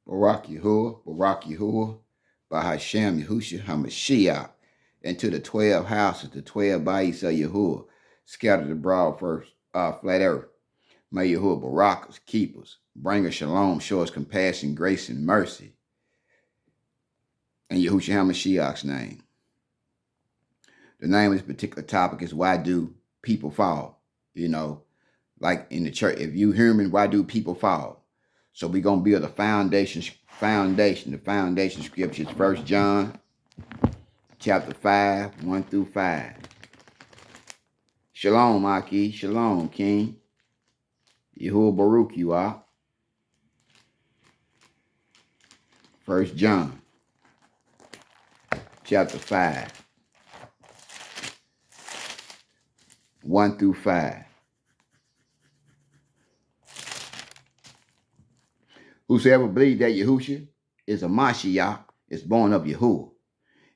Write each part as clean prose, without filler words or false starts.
Barak Yahuwah, Bahashem Yahushua HaMashiach, and to the 12 houses, the 12 bodies of Yahuwah, scattered abroad first, flat earth. May Yahuwah barak us, keep us, bring us shalom, show us compassion, grace, and mercy. In Yahushua HaMashiach's name. The name of this particular topic is why do people fall? You know, like in the church, if you human, why do people fall? So we're going to build a foundation. The foundation scriptures, 1 John chapter 5, 1 through 5. Shalom, Aki. Shalom, King. Yahuwah Baruch you are. 1 John chapter 5, 1 through 5. Whosoever believes that Yahushua is a Mashiach is born of Yahuwah.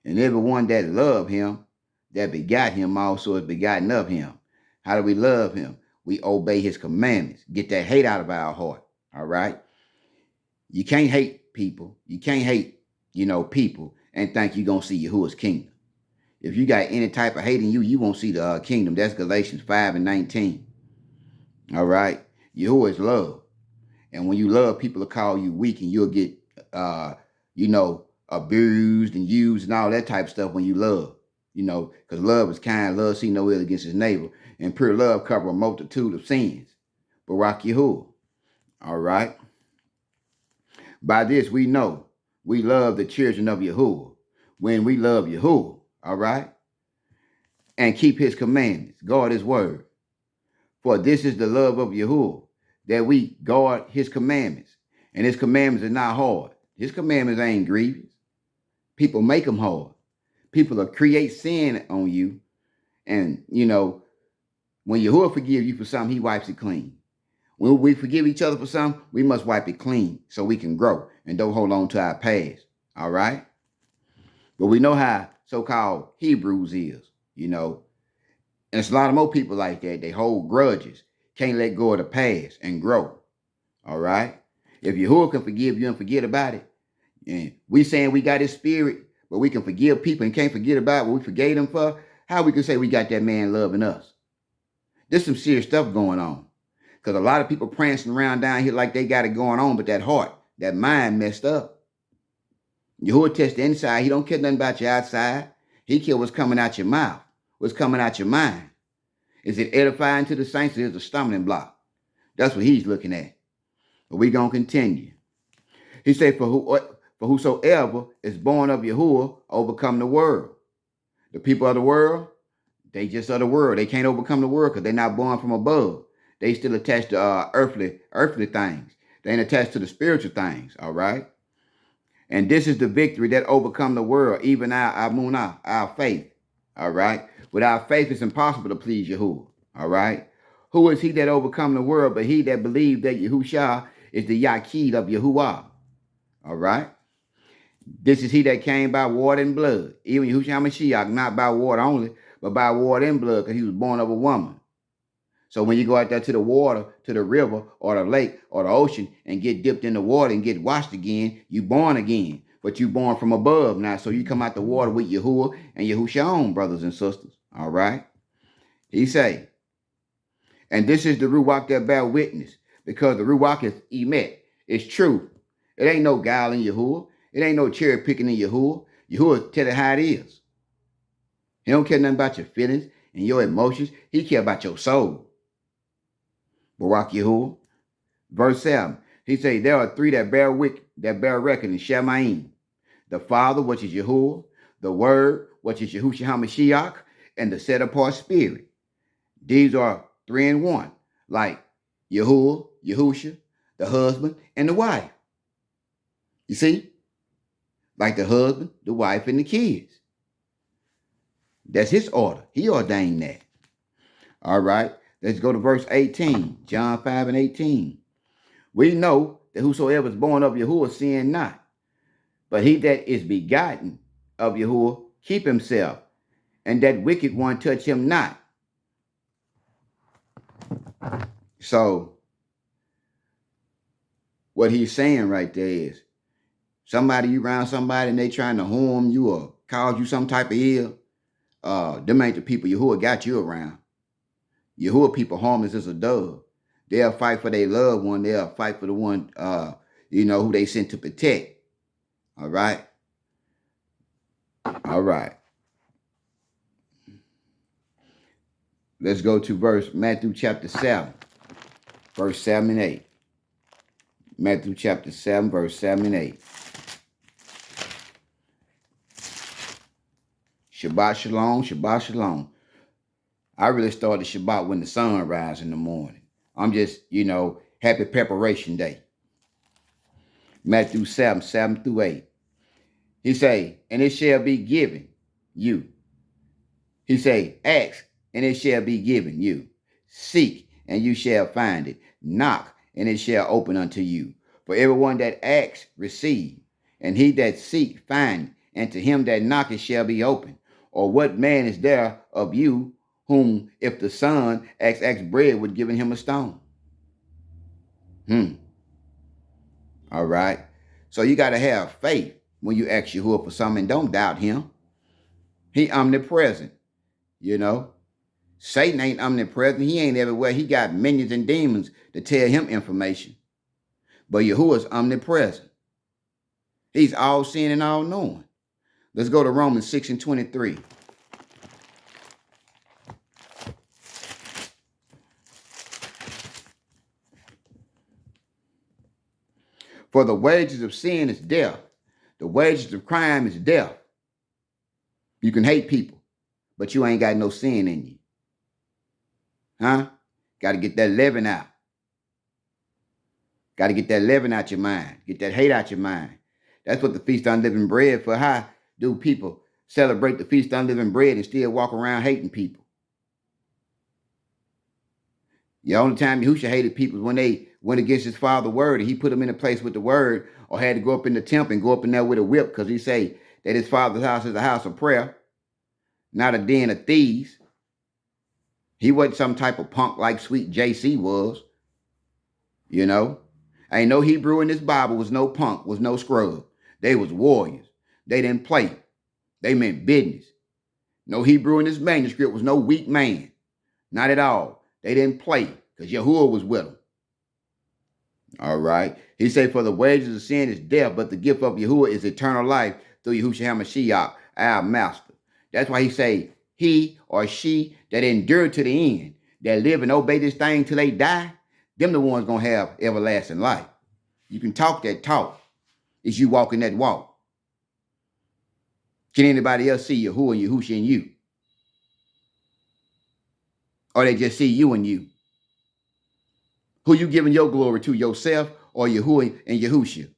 And everyone that love him, that begot him, also is begotten of him. How do we love him? We obey his commandments. Get that hate out of our heart. All right? You can't hate people. You can't hate, people and think you're going to see Yahuwah's kingdom. If you got any type of hate in you, you won't see the kingdom. That's Galatians 5 and 19. All right? Yahuwah is love. And when you love, people will call you weak and you'll get, abused and used and all that type of stuff when you love. Because love is kind, love see no ill against his neighbor, and pure love cover a multitude of sins. Barak Yahuwah. All right? By this we know we love the children of Yahuwah when we love Yahuwah. All right? And keep his commandments, guard his word. For this is the love of Yahuwah, that we guard his commandments. And his commandments are not hard. His commandments ain't grievous. People make them hard. People will create sin on you. And, when Yahuwah forgives you for something, he wipes it clean. When we forgive each other for something, we must wipe it clean so we can grow and don't hold on to our past. All right? But we know how so-called Hebrews is, And it's a lot of more people like that. They hold grudges. Can't let go of the past and grow. All right? If Yahuwah can forgive you and forget about it, and we saying we got his spirit, but we can forgive people and can't forget about what we forgave them for, how we can say we got that man loving us? There's some serious stuff going on. Because a lot of people prancing around down here like they got it going on, but that heart, that mind messed up. Yahuwah tests the inside. He don't care nothing about your outside. He cares what's coming out your mouth, what's coming out your mind. Is it edifying to the saints or is it a stumbling block? That's what he's looking at. But we're going to continue. He said, for whosoever is born of Yahuwah overcome the world. The people of the world, they just of the world. They can't overcome the world because they're not born from above. They still attached to earthly things. They ain't attached to the spiritual things, all right? And this is the victory that overcome the world, even our amunah, our faith, all right? Without faith, it's impossible to please Yahuwah, all right? Who is he that overcome the world but he that believed that Yahushua is the Yaqid of Yahuwah, all right? This is he that came by water and blood, even Yahushua HaMashiach, not by water only, but by water and blood, because he was born of a woman. So when you go out there to the water, to the river or the lake or the ocean and get dipped in the water and get washed again, you born again. But you born from above now. So you come out the water with Yahuwah and Yahushua, brothers and sisters. All right? He say, and this is the Ruach that bear witness, because the Ruach is emet. It's true. It ain't no guile in Yahuwah. It ain't no cherry picking in Yahuwah. Yahuwah tell it how it is. He don't care nothing about your feelings and your emotions. He care about your soul. Barak Yahuwah. Verse 7. He say, there are three that bear record in Shemaim. The Father, which is Yahuwah, the Word, which is Yahushua HaMashiach, and the set apart Spirit. These are 3 in 1, like Yahuwah, Yahushua, the husband, and the wife. You see? Like the husband, the wife, and the kids. That's his order. He ordained that. All right. Let's go to verse 18. John 5 and 18. We know that whosoever is born of Yahuwah sin not. But he that is begotten of Yahuwah keep himself, and that wicked one touch him not. So what he's saying right there is somebody, you around somebody and they trying to harm you or cause you some type of ill. Them ain't the people Yahuwah got you around. Yahuwah people harmless as a dove. They'll fight for their loved one. They'll fight for the one, who they sent to protect. All right. All right. Let's go to Matthew chapter 7, verse 7 and 8. Matthew chapter 7, verse 7 and 8. Shabbat shalom, Shabbat shalom. I really started Shabbat when the sun rises in the morning. I'm just, happy preparation day. Matthew 7, 7 through 8. He say, and it shall be given you. He say, ask, and it shall be given you. Seek, and you shall find it. Knock, and it shall open unto you. For everyone that asks, receive. And he that seek, find. And to him that knocketh shall be open. Or what man is there of you, whom if the son asks bread, would give him a stone? All right. So you got to have faith when you ask Yahuwah for something. Don't doubt him. He omnipresent. Satan ain't omnipresent. He ain't everywhere. He got minions and demons to tell him information. But Yahuwah's omnipresent. He's all seeing and all knowing. Let's go to Romans 6 and 23. For the wages of sin is death. The wages of crime is death. You can hate people, but you ain't got no sin in you. Got to get that leaven out. Got to get that leaven out your mind. Get that hate out your mind. That's what the Feast of Unleavened Bread for. How do people celebrate the Feast of Unleavened Bread and still walk around hating people? The only time Yahushua hated people is when they went against his father's word and he put them in a place with the word, or had to go up in the temple and go up in there with a whip, because he say that his father's house is a house of prayer, not a den of thieves. He wasn't some type of punk like Sweet JC was. Ain't no Hebrew in this Bible was no punk, was no scrub. They was warriors. They didn't play. They meant business. No Hebrew in this manuscript was no weak man. Not at all. They didn't play because Yahuwah was with them. All right. He said, for the wages of sin is death, but the gift of Yahuwah is eternal life through Yahushua HaMashiach, our master. That's why he say, he or she that endure to the end, that live and obey this thing till they die, them the ones going to have everlasting life. You can talk that talk. It's you walking that walk. Can anybody else see Yahuwah and Yahushua in you? Or they just see you and you? Who you giving your glory to, yourself or Yahuwah and Yahushua?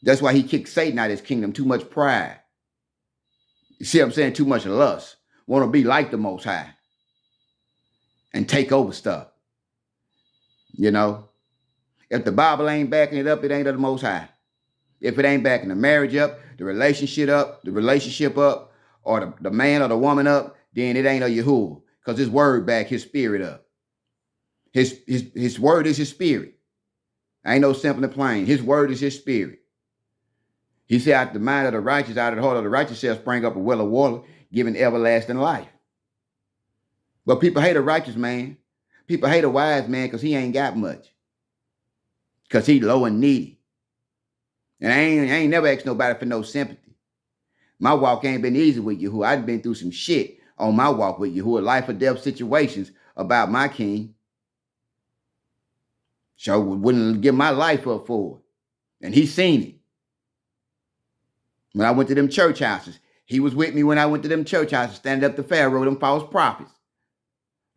That's why he kicked Satan out of his kingdom. Too much pride. You see what I'm saying? Too much lust. Want to be like the Most High. And take over stuff. If the Bible ain't backing it up, it ain't of the Most High. If it ain't backing the marriage up, the relationship up, or the man or the woman up, then it ain't of Yahuwah. Because his word back his spirit up. His word is his spirit. Ain't no simple and plain. His word is his spirit. He said, out the mind of the righteous, out of the heart of the righteous shall spring up a well of water, giving everlasting life. But people hate a righteous man. People hate a wise man because he ain't got much. Because he low and needy. And I ain't never asked nobody for no sympathy. My walk ain't been easy with Yahuwah. I've been through some shit on my walk with Yahuwah. Life or death situations about my king. So wouldn't give my life up for it. And he seen it. When I went to them church houses, he was with me when I went to them church houses, standing up to Pharaoh, them false prophets,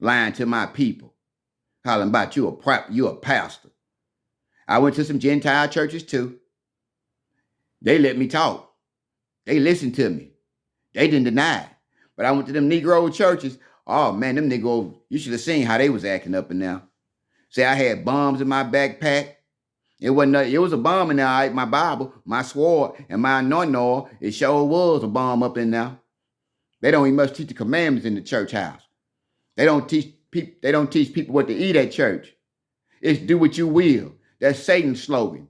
lying to my people, hollering about you a pastor. I went to some Gentile churches too. They let me talk. They listened to me. They didn't deny it. But I went to them Negro churches. Oh man, them Negroes, you should have seen how they was acting up in there. Say I had bombs in my backpack. It was a bomb in there, my Bible, my sword, and my anointing oil. It sure was a bomb up in there. They don't even much teach the commandments in the church house. They don't teach people what to eat at church. It's do what you will. That's Satan's slogan.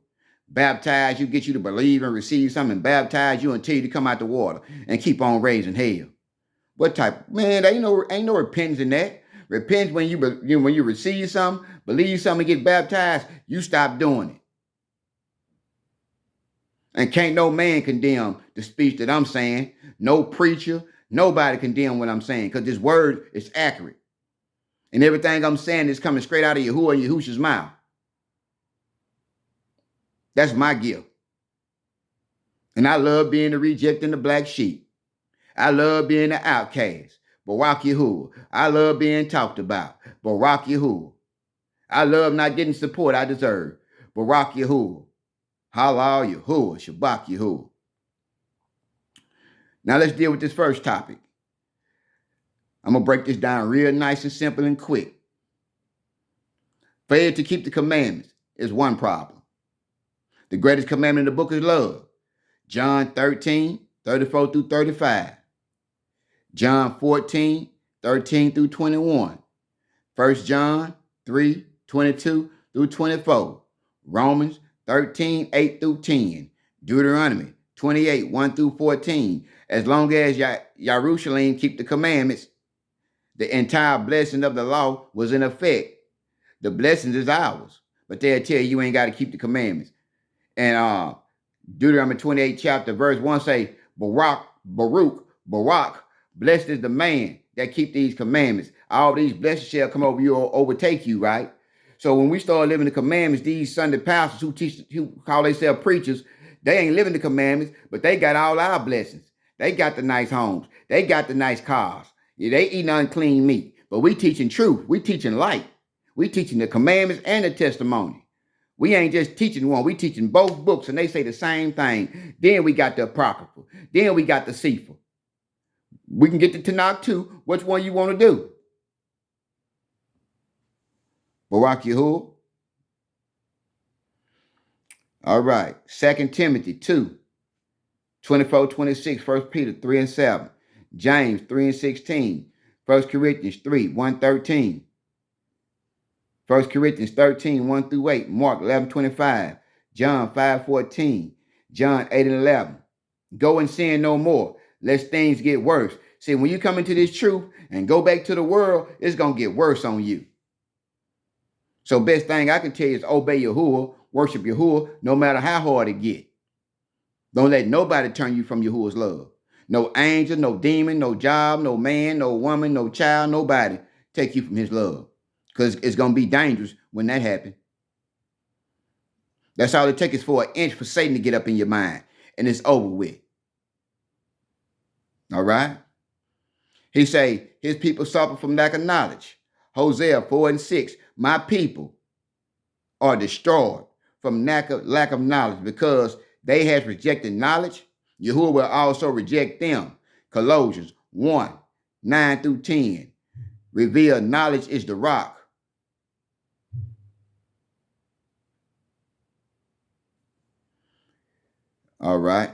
Baptize you, get you to believe and receive something, baptize you until you come out the water and keep on raising hell. What type? Man, ain't no repentance in that. Repent when you receive something, believe something, get baptized, you stop doing it. And can't no man condemn the speech that I'm saying. No preacher, nobody condemn what I'm saying, because this word is accurate. And everything I'm saying is coming straight out of Yahuwah and Yahusha's mouth. That's my gift. And I love being the reject and the black sheep. I love being the outcast. Barak Yahuwah. I love being talked about. Barak Yahuwah. I love not getting support I deserve. Barak Yahuwah. Halal Yahuwah. Shabbat Yahuwah. Now let's deal with this first topic. I'm going to break this down real nice and simple and quick. Failure to keep the commandments is one problem. The greatest commandment in the book is love. John 13, 34 through 35. John 14, 13 through 21. 1 John 3, 22 through 24. Romans 13, 8 through 10. Deuteronomy 28, 1 through 14. As long as Jerusalem keep the commandments, the entire blessing of the law was in effect. The blessing is ours, but they'll tell you ain't got to keep the commandments. And Deuteronomy 28 chapter verse 1 say, Barak, blessed is the man that keep these commandments. All these blessings shall come over you or overtake you, right? So when we start living the commandments, these Sunday pastors who call themselves preachers, they ain't living the commandments, but they got all our blessings. They got the nice homes. They got the nice cars. Yeah, they eating unclean meat. But we teaching truth. We teaching light. We teaching the commandments and the testimony. We ain't just teaching one. We teaching both books, and they say the same thing. Then we got the Apocrypha. Then we got the Sefer. We can get to Tanakh too. Which one you want to do? Barak Yahuwah. All right. 2 Timothy 2, 24, 26. 1 Peter 3 and 7. James 3 and 16. 1 Corinthians 3, 1, 13. 1 Corinthians 13, 1 through 8. Mark 11, 25. John 5, 14. John 8 and 11. Go and sin no more, lest things get worse. See, when you come into this truth and go back to the world, it's going to get worse on you. So best thing I can tell you is obey Yahuwah, worship Yahuwah, no matter how hard it get. Don't let nobody turn you from Yahuwah's love. No angel, no demon, no job, no man, no woman, no child, nobody take you from his love. Because it's going to be dangerous when that happens. That's all it takes is for an inch for Satan to get up in your mind. And it's over with. All right? He say, his people suffer from lack of knowledge. Hosea 4 and 6. My people are destroyed from lack of knowledge because they have rejected knowledge. Yahuwah will also reject them. Colossians 1, 9 through 10. Revealed knowledge is the rock. All right.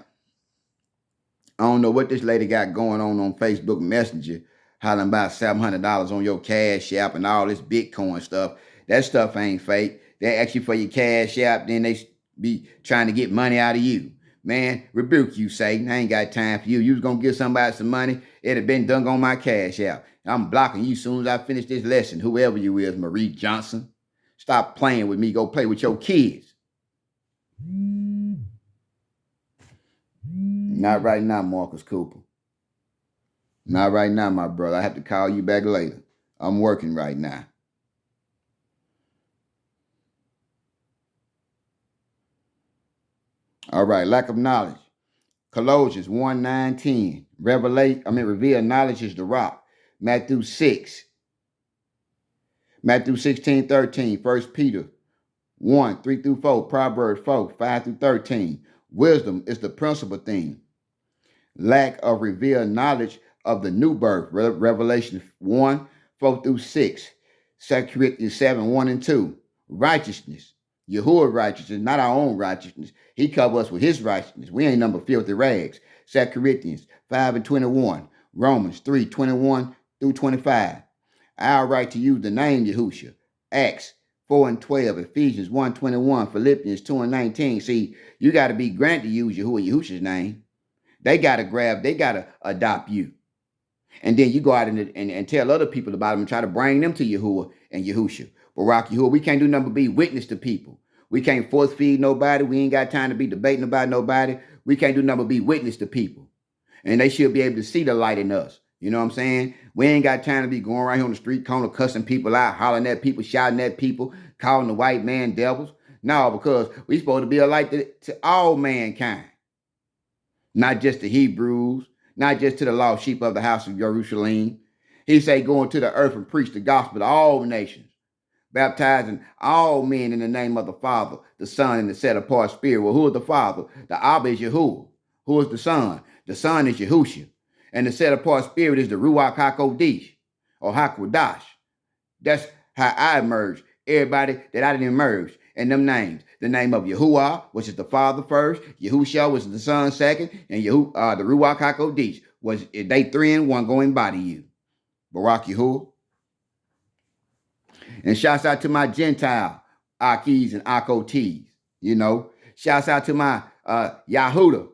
I don't know what this lady got going on Facebook Messenger, hollering about $700 on your Cash App and all this Bitcoin stuff. That stuff ain't fake. They ask you for your Cash App, then they be trying to get money out of you. Man, rebuke you, Satan. I ain't got time for you. You was going to give somebody some money, it'd have been done on my Cash App. I'm blocking you as soon as I finish this lesson, whoever you is, Marie Johnson. Stop playing with me. Go play with your kids. Not right now, Marcus Cooper. Not right now, my brother. I have to call you back later. I'm working right now. All right, lack of knowledge. Colossians 1, 9, 10. Revealed knowledge is the rock. Matthew 6. Matthew 16, 13. 1 Peter 1, 3 through 4. Proverbs 4, 5 through 13. Wisdom is the principal thing. Lack of revealed knowledge of the new birth. Revelation 1, 4 through 6. 2 Corinthians 7, 1 and 2. Righteousness. Yahuwah righteousness, not our own righteousness. He covered us with his righteousness. We ain't number filthy rags. 2 Corinthians 5 and 21. Romans 3, 21 through 25. Our right to use the name Yahushua. Acts 4 and 12, Ephesians 1, 21, Philippians 2 and 19. See, you got to be granted to use Yahuwah Yahusha's name. They got to adopt you. And then you go out and tell other people about him and try to bring them to Yahuwah and Yahusha. But Rock Yahuwah, we can't do nothing but be witness to people. We can't force feed nobody. We ain't got time to be debating about nobody. We can't do nothing but be witness to people. And they should be able to see the light in us. You know what I'm saying? We ain't got time to be going around here on the street corner cussing people out, hollering at people, shouting at people, calling the white man devils. No, because we supposed to be a light to all mankind. Not just the Hebrews, not just to the lost sheep of the house of Jerusalem. He say, go into the earth and preach the gospel to all nations, baptizing all men in the name of the Father, the Son, and the set apart Spirit. Well, who is the Father? The Abba is Yahuwah. Who is the Son? The Son is Yahusha. And the set apart Spirit is the Ruach HaKodesh or HaKodash. That's how I emerged. Everybody that I didn't emerge. And them names. The name of Yahuwah, which is the Father first, Yahusha, which is the Son second, and the Ruach HaKodesh, was they 3 in 1 go embody you. Barak Yahuwah. And shouts out to my Gentile Akis and Akotes. You know, shouts out to my Yahuda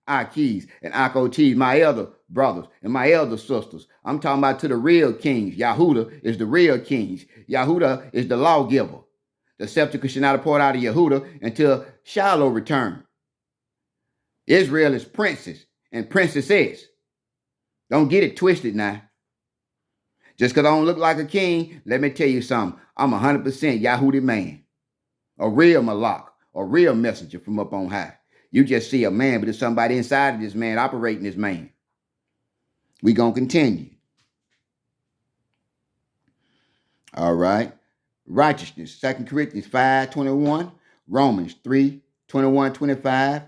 Akis and Akotes, my elder brothers and my elder sisters. I'm talking about to the real kings. Yahuda is the real kings. Yahuda is the lawgiver. The scepter should not pour out of Yahuda until Shiloh return. Israel is princes and princesses. Don't get it twisted now. Just because I don't look like a king, let me tell you something. I'm 100% Yahudi man. A real Malak, a real messenger from up on high. You just see a man, but there's somebody inside of this man operating this man. We going to continue. All right. Righteousness, 2 Corinthians 5:21, Romans 3:21, 25.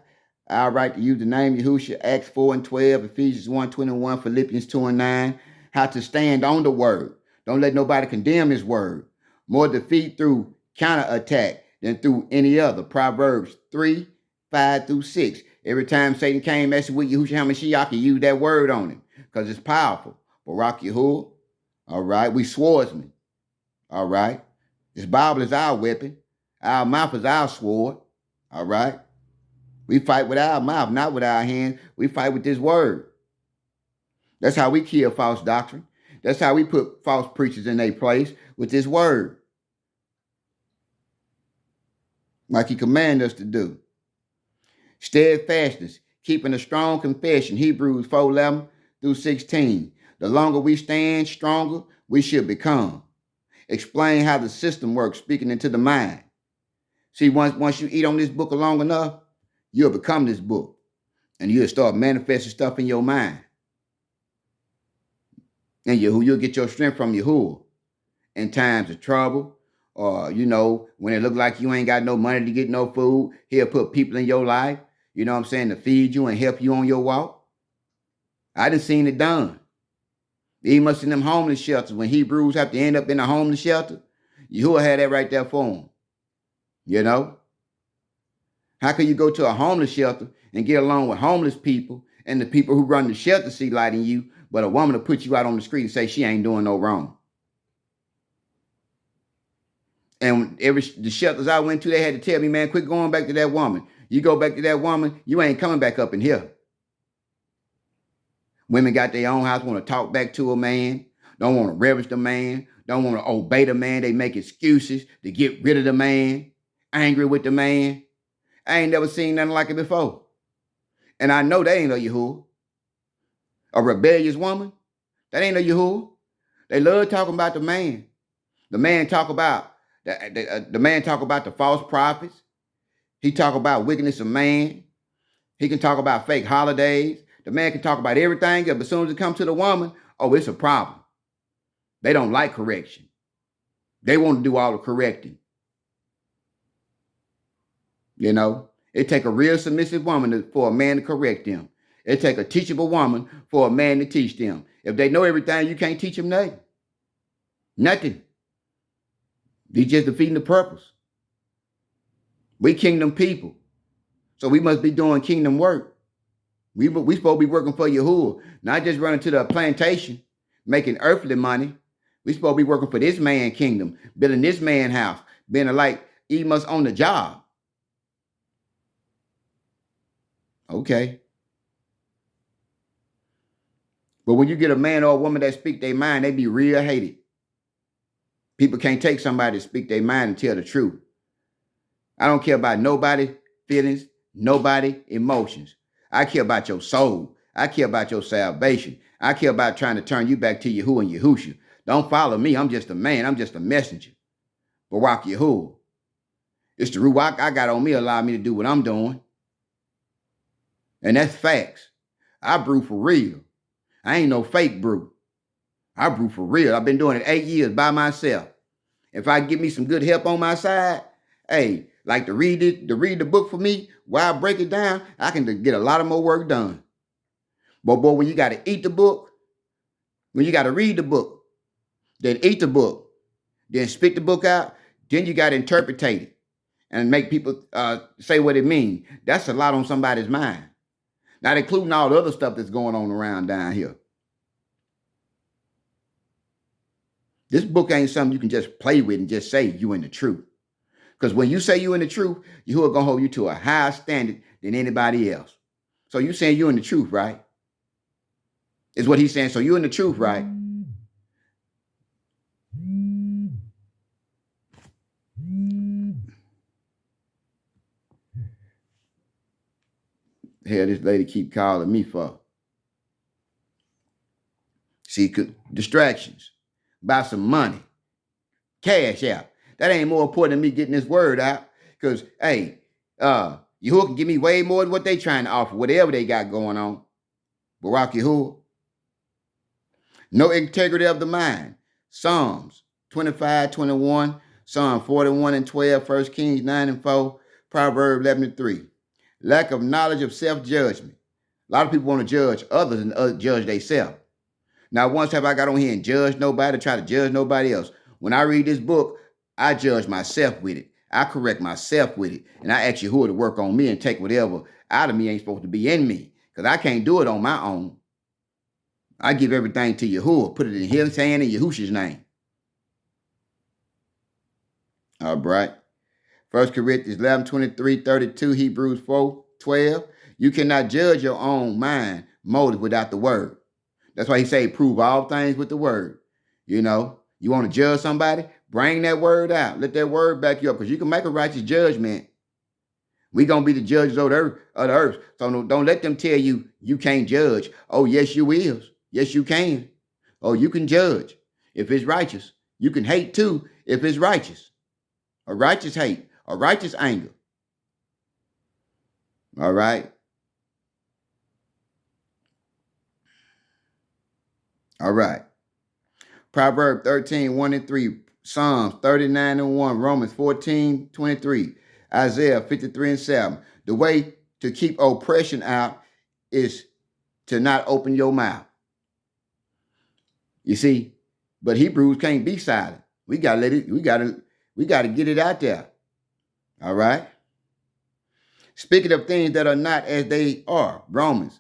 Our right to use the name Yahusha, Acts 4 and 12, Ephesians 1:21, Philippians 2 and 9. How to stand on the word. Don't let nobody condemn his word. More defeat through counterattack than through any other. Proverbs 3:5-6. Every time Satan came messing with Yahushua HaMashiach, he used that word on him because it's powerful. Barak Yahuwah. All right. We swordsmen. All right. This Bible is our weapon. Our mouth is our sword. All right. We fight with our mouth, not with our hands. We fight with this word. That's how we kill false doctrine. That's how we put false preachers in their place with this word. Like he commanded us to do. Steadfastness, keeping a strong confession. Hebrews 4:11-16. The longer we stand, stronger we should become. Explain how the system works, speaking into the mind. See, once you eat on this book long enough, you'll become this book. And you'll start manifesting stuff in your mind. And you'll get your strength from Yahuwah. In times of trouble, or, you know, when it look like you ain't got no money to get no food, he'll put people in your life, you know what I'm saying, to feed you and help you on your walk. I done seen it done. Even much in them homeless shelters, when Hebrews have to end up in a homeless shelter, Yahuwah had that right there for them. You know? How can you go to a homeless shelter and get along with homeless people and the people who run the shelter see light in you, but a woman will put you out on the street and say she ain't doing no wrong? And the shelters I went to, they had to tell me, man, quit going back to that woman. You go back to that woman, you ain't coming back up in here. Women got their own house, want to talk back to a man, don't want to reverence the man, don't want to obey the man. They make excuses to get rid of the man, angry with the man. I ain't never seen nothing like it before. And I know that ain't no Yahuwah. A rebellious woman, that ain't no Yahuwah. They love talking about the man. The man talk about the man talk about the false prophets. He talk about wickedness of man. He can talk about fake holidays. The man can talk about everything, but as soon as it comes to the woman, oh, it's a problem. They don't like correction. They want to do all the correcting. You know, it take a real submissive woman for a man to correct them. It take a teachable woman for a man to teach them. If they know everything, you can't teach them nothing. Nothing. They just defeating the purpose. We kingdom people. So we must be doing kingdom work. We supposed to be working for Yahuwah, not just running to the plantation, making earthly money. We supposed to be working for this man kingdom, building this man house, Being a light, he must own the job. Okay. But when you get a man or a woman that speak their mind, they be real hated. People can't take somebody to speak their mind and tell the truth. I don't care about nobody feelings, nobody emotions. I care about your soul. I care about your salvation. I care about trying to turn you back to Yahuwah and Yahusha. Don't follow me. I'm just a man. I'm just a messenger. Barak Yahuwah. It's the Ruach I got on me allow me to do what I'm doing. And that's facts. I brew for real. I ain't no fake brew. I brew for real. I've been doing it 8 years by myself. If I get me some good help on my side, hey, like to read the book for me, while I break it down, I can get a lot of more work done. But boy, when you got to eat the book, when you got to read the book, then eat the book, then spit the book out, then you got to interpret it and make people say what it means. That's a lot on somebody's mind. Not including all the other stuff that's going on around down here. This book ain't something you can just play with and just say you in the truth. Because when you say you in the truth, Yahuwah going to hold you to a higher standard than anybody else. So you saying you in the truth, right? Is what he's saying. So you in the truth, right? Hell, this lady keep calling me for. See, distractions. Buy some money. Cash out. That ain't more important than me getting this word out. Because, hey, Yahuwah can give me way more than what they trying to offer, whatever they got going on. Barak Yahuwah. No integrity of the mind. Psalms 25:21, Psalm 41:12, 1 Kings 9:4, Proverbs 11:3. Lack of knowledge of self-judgment. A lot of people want to judge others and judge themselves. Now, once have I got on here and judged nobody, try to judge nobody else. When I read this book, I judge myself with it. I correct myself with it. And I ask Yahuwah to work on me and take whatever out of me ain't supposed to be in me. Because I can't do it on my own. I give everything to Yahuwah. Put it in his hand and Yahusha's name. All right. 1 Corinthians 11:23-32, Hebrews 4:12. You cannot judge your own mind, motive without the word. That's why he say prove all things with the word. You know, you want to judge somebody? Bring that word out. Let that word back you up because you can make a righteous judgment. We're going to be the judges of the earth. So don't let them tell you you can't judge. Oh, yes, you will. Yes, you can. Oh, you can judge if it's righteous. You can hate too if it's righteous. A righteous hate, a righteous anger. All right. All right. Proverbs 13:1-3, Psalms 39:1, Romans 14:23, Isaiah 53:7. The way to keep oppression out is to not open your mouth. You see, but Hebrews can't be silent. We gotta let it, we gotta get it out there. All right. Speaking of things that are not as they are, Romans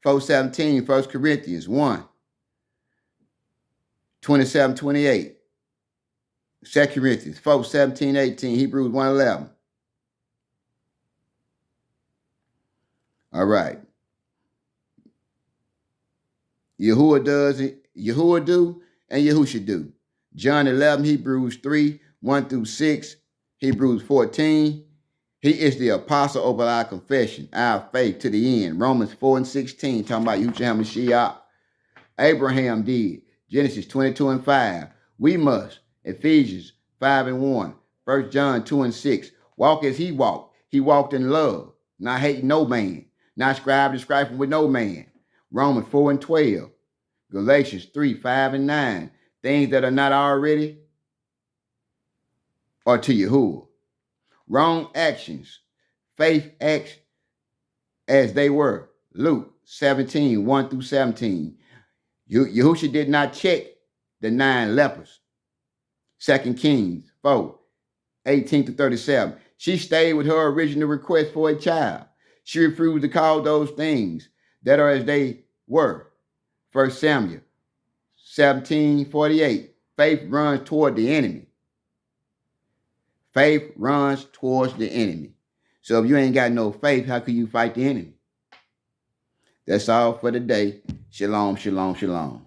4:17, 1 Corinthians 1:27-28, 2 Corinthians 4:17-18, Hebrews 1:11. All right. Yahuwah do, and Yahusha do. John 11, Hebrews 3:1-6, Hebrews 14. He is the apostle over our confession, our faith to the end. Romans 4:16, talking about Yahushua HaMashiach. Abraham did. Genesis 22:5. We must. Ephesians 5:1. 1 John 2:6. Walk as he walked. He walked in love, not hating no man, not scribing and scribing with no man. Romans 4:12. Galatians 3:5-9. Things that are not already are to Yahuwah. Wrong actions. Faith acts as they were. Luke 17:1-17. Yahusha did not check the 9 lepers. 2 Kings 4:18-37. She stayed with her original request for a child. She refused to call those things that are as they were. 1 Samuel 17:48. Faith runs toward the enemy. Faith runs towards the enemy. So if you ain't got no faith, how can you fight the enemy? That's all for today. Shalom, shalom, shalom.